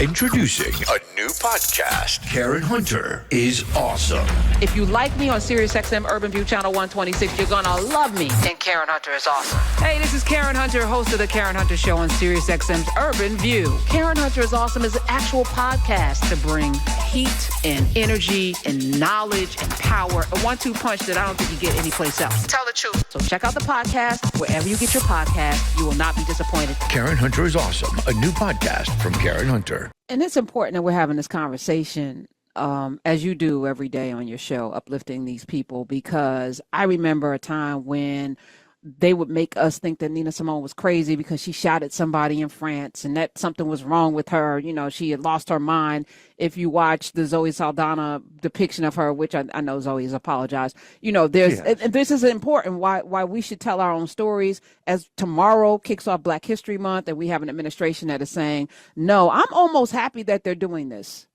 Introducing a new podcast. Karen Hunter is awesome. If you like me on SiriusXM Urban View Channel 126, you're going to love me. And Karen Hunter is awesome. Hey, this is Karen Hunter, host of The Karen Hunter Show on SiriusXM's Urban View. Karen Hunter is awesome is an actual podcast to bring heat and energy and knowledge and power. A 1-2 punch that I don't think you get anyplace else. Tell the truth. So check out the podcast wherever you get your podcast. You will not be disappointed. Karen Hunter is awesome. A new podcast from Karen Hunter. And it's important that we're having this conversation as you do every day on your show, uplifting these people, because I remember a time when they would make us think that Nina Simone was crazy because she shot at somebody in France and that something was wrong with her. You know, she had lost her mind. If you watch the Zoe Saldana depiction of her, which I know Zoe has apologized, you know, this is important why we should tell our own stories. As tomorrow kicks off Black History Month and we have an administration that is saying, no, I'm almost happy that they're doing this.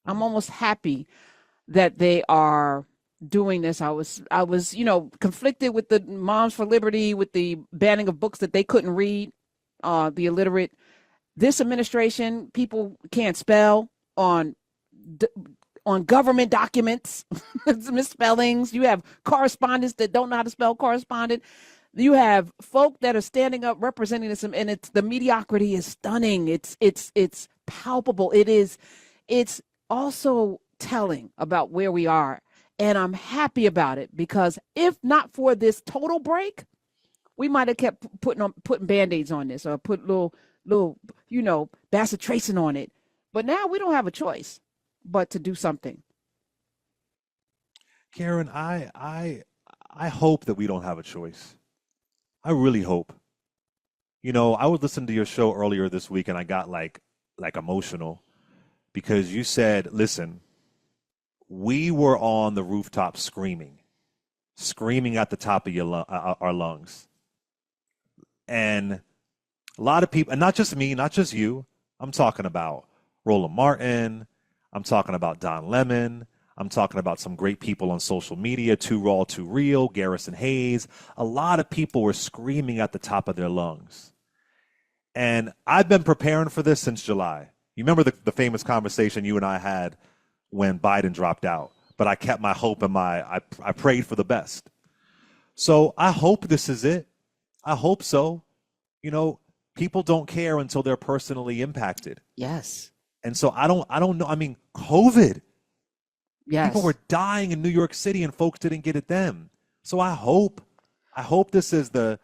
I'm almost happy that they are doing this. I was, conflicted with the Moms for Liberty, with the banning of books that they couldn't read, the illiterate. This administration, people can't spell on government documents, misspellings. You have correspondents that don't know how to spell correspondent. You have folk that are standing up representing this, and the mediocrity is stunning. It's palpable. It's also telling about where we are. And I'm happy about it, because if not for this total break, we might have kept putting Band-Aids on this or put little bacitracin on it. But now we don't have a choice but to do something. Karen, I hope that we don't have a choice. I really hope. You know, I was listening to your show earlier this week and I got like emotional because you said, listen, we were on the rooftop screaming at the top of our lungs. And a lot of people, and not just me, not just you, I'm talking about Roland Martin, I'm talking about Don Lemon, I'm talking about some great people on social media, Too Raw, Too Real, Garrison Hayes. A lot of people were screaming at the top of their lungs. And I've been preparing for this since July. You remember the famous conversation you and I had when Biden dropped out, but I kept my hope and I prayed for the best. So I hope this is it. I hope so. You know, people don't care until they're personally impacted. Yes. And so I don't know. I mean, COVID. Yes. People were dying in New York City and folks didn't get it then. So I hope this is the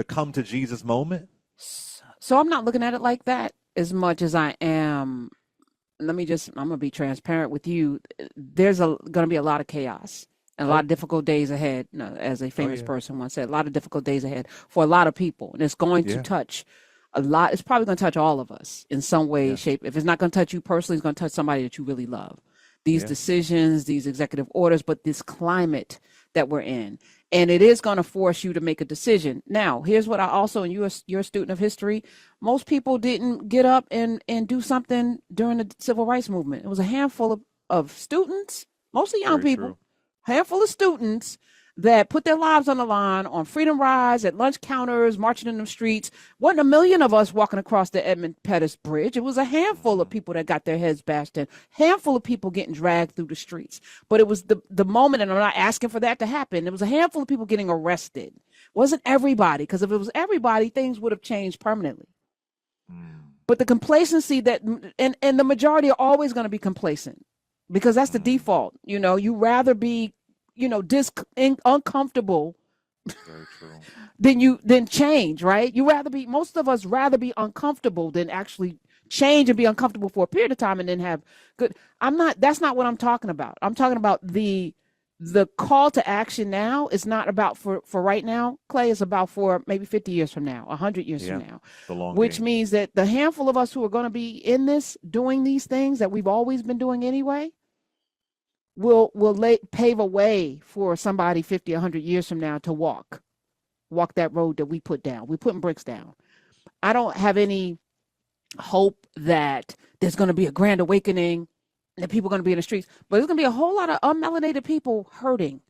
come to Jesus moment. So I'm not looking at it like that as much as I am. I'm going to be transparent with you. There's going to be a lot of chaos and a lot of difficult days ahead. You know, as a famous person once said, a lot of difficult days ahead for a lot of people. And it's going to touch a lot. It's probably going to touch all of us in some way, shape. If it's not going to touch you personally, it's going to touch somebody that you really love. These decisions, these executive orders, but this climate that we're in. And it is going to force you to make a decision. Now, here's what I also, and you're a student of history, most people didn't get up and do something during the civil rights movement. It was a handful of students, mostly young people, handful of students that put their lives on the line on freedom rides, at lunch counters, marching in the streets. Wasn't a million of us walking across the Edmund Pettus Bridge. It was a handful of people that got their heads bashed in, handful of people getting dragged through the streets. But it was the moment, and I'm not asking for that to happen. It was a handful of people getting arrested. It wasn't everybody, because if it was everybody, things would have changed permanently. But the complacency and the majority are always going to be complacent, because that's the default. You know, you rather be uncomfortable than change, right? Most of us rather be uncomfortable than actually change and be uncomfortable for a period of time and then have good. That's not what I'm talking about. I'm talking about the call to action now is not about for right now, Clay, is about for maybe 50 years from now, 100 years from now, which means that the handful of us who are going to be in this, doing these things that we've always been doing anyway, will pave a way for somebody 50, 100 years from now to walk that road that we put down. We're putting bricks down. I don't have any hope that there's going to be a grand awakening, that people are going to be in the streets, but there's going to be a whole lot of unmelanated people hurting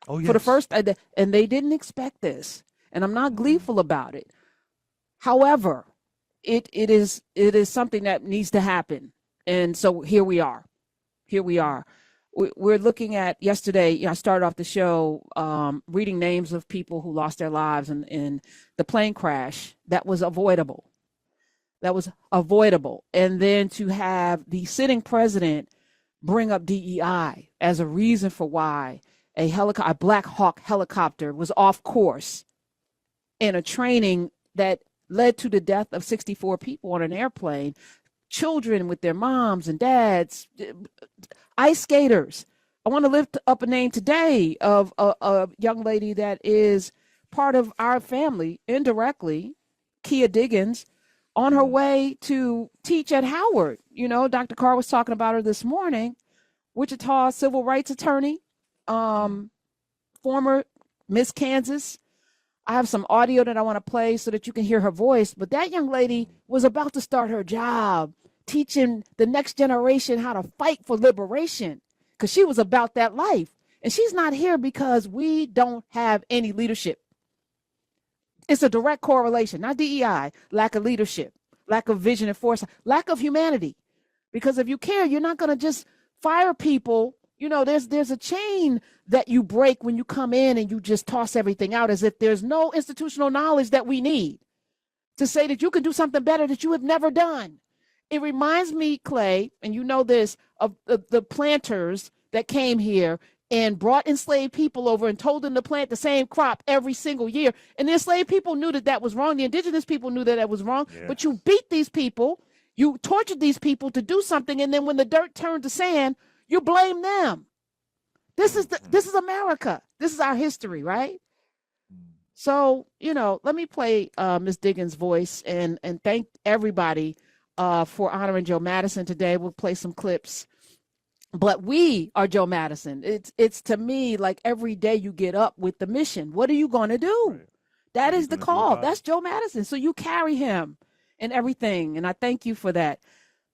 for the first, and they didn't expect this. And I'm not gleeful about it. However, it is something that needs to happen. And so here we are. We're looking at yesterday. I started off the show reading names of people who lost their lives in the plane crash that was avoidable. And then to have the sitting president bring up DEI as a reason for why a Black Hawk helicopter was off course in a training that led to the death of 64 people on an airplane, children with their moms and dads, ice skaters. I want to lift up a name today of a young lady that is part of our family indirectly, Kia Diggins, on her way to teach at Howard. Dr. Carr was talking about her this morning. Wichita civil rights attorney, former Miss Kansas. I have some audio that I want to play so that you can hear her voice. But that young lady was about to start her job teaching the next generation how to fight for liberation because she was about that life. And she's not here because we don't have any leadership. It's a direct correlation, not DEI, lack of leadership, lack of vision and foresight, lack of humanity. Because if you care, you're not going to just fire people. There's a chain that you break when you come in and you just toss everything out as if there's no institutional knowledge that we need to say that you can do something better that you have never done. It reminds me, Clay, and you know this, of the planters that came here and brought enslaved people over and told them to plant the same crop every single year. And the enslaved people knew that was wrong. The indigenous people knew that was wrong. Yeah. But you beat these people. You tortured these people to do something. And then when the dirt turned to sand, you blame them. This is America. This is our history, right? So, let me play Ms. Diggins' voice and thank everybody for honoring Joe Madison today. We'll play some clips. But we are Joe Madison. It's to me like every day you get up with the mission. What are you going to do? Right. That is the call. That's Joe Madison. So you carry him and everything. And I thank you for that.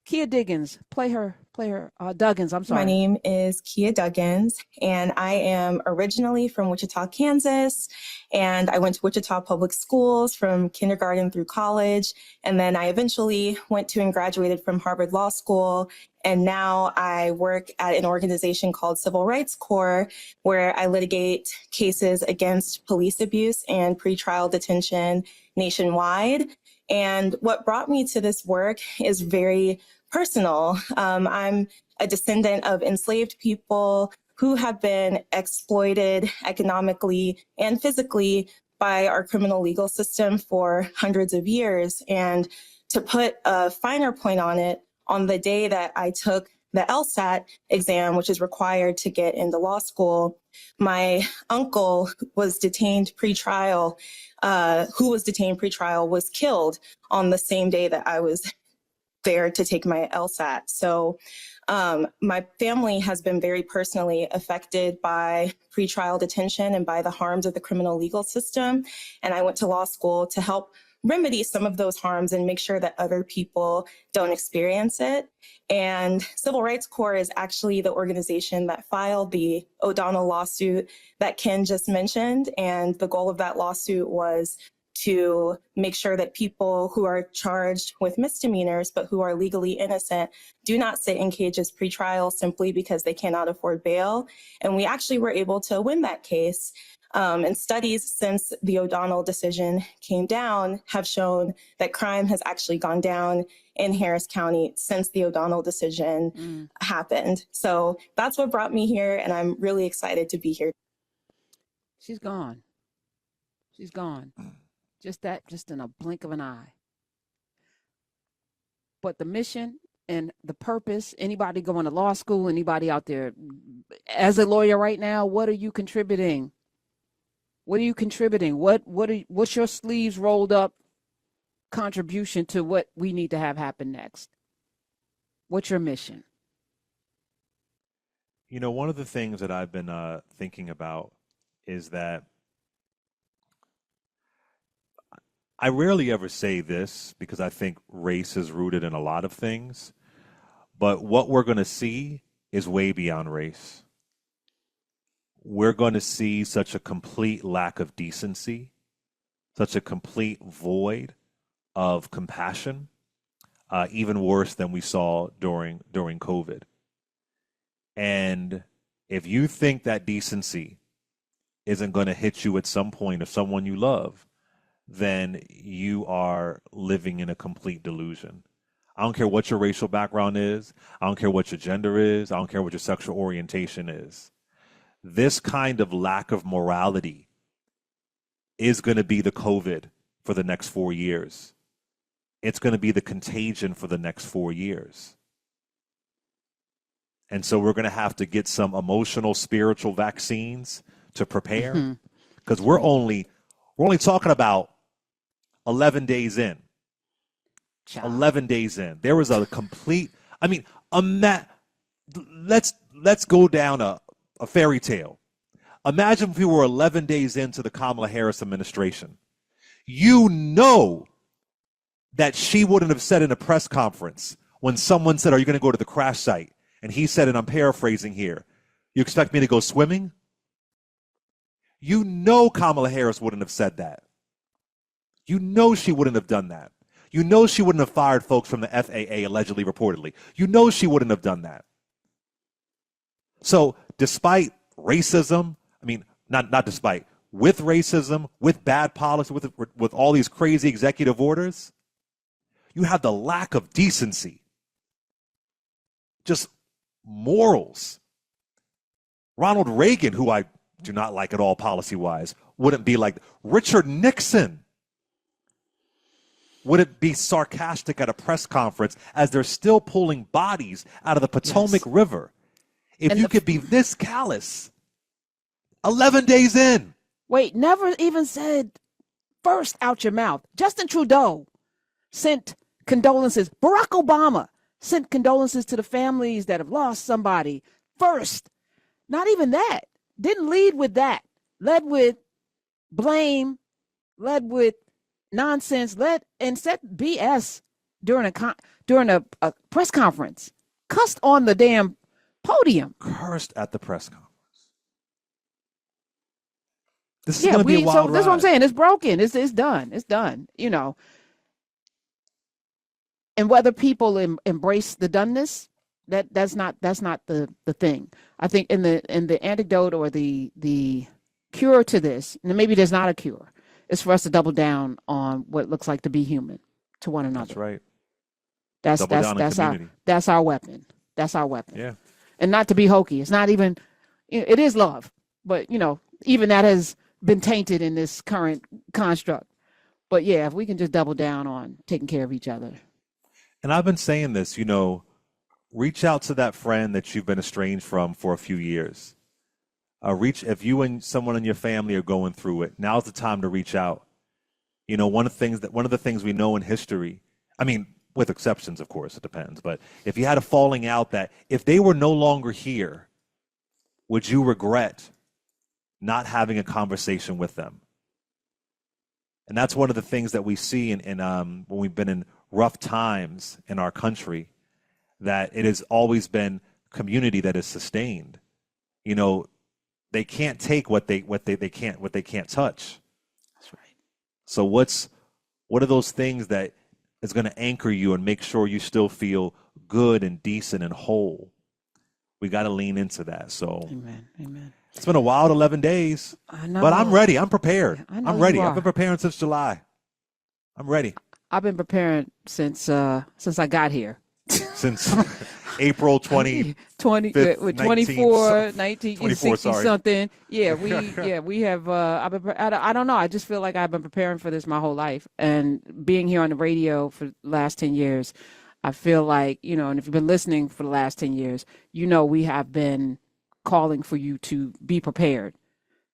Kia Diggins, play her, Duggins, I'm sorry. My name is Kia Duggins, and I am originally from Wichita, Kansas, and I went to Wichita Public Schools from kindergarten through college, and then I eventually went to and graduated from Harvard Law School, and now I work at an organization called Civil Rights Corps, where I litigate cases against police abuse and pretrial detention nationwide. And what brought me to this work is very personal. I'm a descendant of enslaved people who have been exploited economically and physically by our criminal legal system for hundreds of years. And to put a finer point on it, on the day that I took the LSAT exam, which is required to get into law school, my uncle was detained pretrial, was killed on the same day that I was there to take my LSAT. So my family has been very personally affected by pretrial detention and by the harms of the criminal legal system. And I went to law school to help remedy some of those harms and make sure that other people don't experience it. And Civil Rights Corps is actually the organization that filed the O'Donnell lawsuit that Ken just mentioned. And the goal of that lawsuit was to make sure that people who are charged with misdemeanors but who are legally innocent do not sit in cages pretrial simply because they cannot afford bail. And we actually were able to win that case. And studies since the O'Donnell decision came down have shown that crime has actually gone down in Harris County since the O'Donnell decision happened. So that's what brought me here, and I'm really excited to be here. She's gone. Just in a blink of an eye. But the mission and the purpose, anybody going to law school, anybody out there, as a lawyer right now, what are you contributing? What's your sleeves rolled up contribution to what we need to have happen next? What's your mission? One of the things that I've been thinking about is that I rarely ever say this because I think race is rooted in a lot of things, but what we're going to see is way beyond race. We're going to see such a complete lack of decency, such a complete void of compassion, even worse than we saw during COVID. And if you think that decency isn't going to hit you at some point of someone you love, then you are living in a complete delusion. I don't care what your racial background is. I don't care what your gender is. I don't care what your sexual orientation is. This kind of lack of morality is going to be the COVID for the next 4 years. It's going to be the contagion for the next 4 years. And so we're going to have to get some emotional, spiritual vaccines to prepare, because we're only talking about 11 days in. 11 days in. There was a complete, I mean, let's go down a fairy tale. Imagine if we were 11 days into the Kamala Harris administration. You know that she wouldn't have said in a press conference when someone said, "Are you going to go to the crash site?" And he said, and I'm paraphrasing here, "You expect me to go swimming?" You know Kamala Harris wouldn't have said that. You know she wouldn't have done that. You know she wouldn't have fired folks from the FAA, allegedly, reportedly. You know she wouldn't have done that. So despite racism, I mean, not despite, with racism, with bad policy, with all these crazy executive orders, you have the lack of decency, just morals. Ronald Reagan, who I do not like at all policy-wise, wouldn't be like Richard Nixon. Wouldn't be sarcastic at a press conference as they're still pulling bodies out of the Potomac River. If you could be this callous, 11 days in. Wait, never even said first out your mouth. Justin Trudeau sent condolences. Barack Obama sent condolences to the families that have lost somebody first. Not even that. Didn't lead with that. Led with blame, led with nonsense, and said BS during a press conference. Cussed on the damn podium. Cursed at the press conference. This is going to be a wild ride. That's what I'm saying. It's broken. It's done. It's done. You know. And whether people embrace the doneness, that's not the thing. I think in the antidote or the cure to this, and maybe there's not a cure, is for us to double down on what it looks like to be human to one another. That's right. That's our weapon. That's our weapon. Yeah. And not to be hokey. It's not even. It is love, but even that has been tainted in this current construct. But yeah, if we can just double down on taking care of each other. And I've been saying this, reach out to that friend that you've been estranged from for a few years. If you and someone in your family are going through it, now's the time to reach out. One of the things we know in history, I mean, with exceptions, of course, it depends. But if you had a falling out that if they were no longer here, would you regret not having a conversation with them? And that's one of the things that we see in when we've been in rough times in our country, that it has always been community that is sustained. They can't take what they can't touch. That's right. So what are those things that is going to anchor you and make sure you still feel good and decent and whole? We got to lean into that. So Amen. It's been a wild 11 days. I know. But I'm ready. I'm prepared. I'm ready. You are. I've been preparing since July. I'm ready. I've been preparing since I got here. Since April 24, 1960 sorry. something. Yeah, we have. I don't know. I just feel like I've been preparing for this my whole life, and being here on the radio for the last 10 years, I feel like and if you've been listening for the last 10 years, we have been calling for you to be prepared.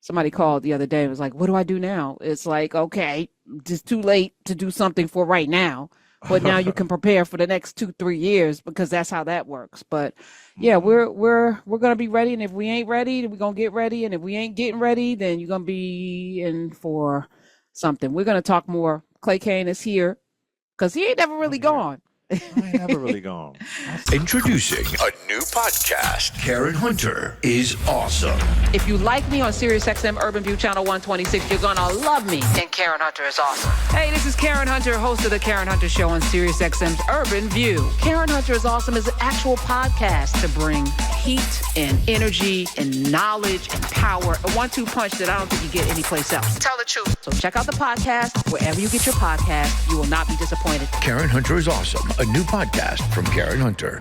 Somebody called the other day and was like, "What do I do now?" It's like, okay, just too late to do something for right now. But now you can prepare for the next 2-3 years, because that's how that works. But yeah, we're gonna be ready, and if we ain't ready, then we're gonna get ready, and if we ain't getting ready, then you're gonna be in for something. We're gonna talk more. Clay Kane is here because he ain't never really gone. I ain't never really gone. Introducing a new podcast. Karen Hunter is awesome. If you like me on SiriusXM Urban View Channel 126, you're gonna love me in Karen Hunter is awesome. Hey, this is Karen Hunter, host of The Karen Hunter Show on SiriusXM's Urban View. Karen Hunter is awesome is an actual podcast to bring heat and energy and knowledge and power. A 1-2 punch that I don't think you get anyplace else. Tell the truth. So check out the podcast wherever you get your podcast. You will not be disappointed. Karen Hunter is awesome, a new podcast from Karen Hunter.